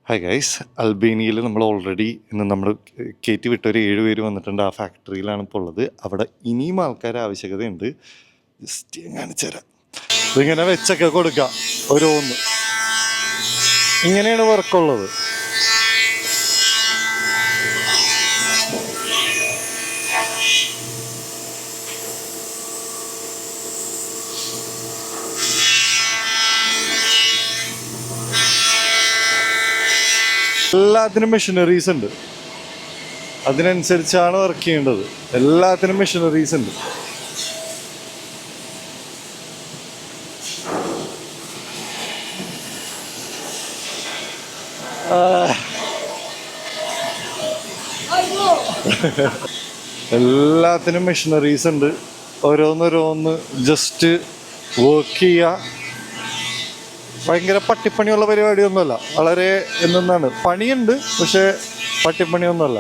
Hi guys, അൽബേനിയയിൽ നമ്മൾ already ഇന്ന് നമ്മൾ കയറ്റി വിട്ട ഒരു 7 പേര് വന്നിട്ടുണ്ട്. ആ ഫാക്ടറിയിലാണ് ഇപ്പോൾ ഉള്ളത്. അവിടെ ഇനിയും ആൾക്കാർ ആവശ്യകതയുണ്ട്. ജസ്റ്റ് ഞാൻ കാണിച്ചു തരാം. ഇതിങ്ങനെ വെച്ചൊക്കെ കൊടുക്കാം ഓരോന്ന്. ഇങ്ങനെയാണ് വർക്കുള്ളത്. എല്ലാത്തിനും മെഷീനറീസ് ഉണ്ട്, അതിനനുസരിച്ചാണ് വർക്ക് ചെയ്യേണ്ടത്. എല്ലാത്തിനും മെഷീനറീസ് ഉണ്ട്. എല്ലാത്തിനും മെഷീനറീസ് ഉണ്ട്. ഓരോന്നോരോന്ന് ജസ്റ്റ് വർക്ക് ചെയ്യുക. ഭയങ്കര പട്ടിപ്പണിയുള്ള പരിപാടിയൊന്നുമല്ല. വളരെ എന്താണ് പണിയുണ്ട്, പക്ഷേ പട്ടിപ്പണിയൊന്നുമല്ല.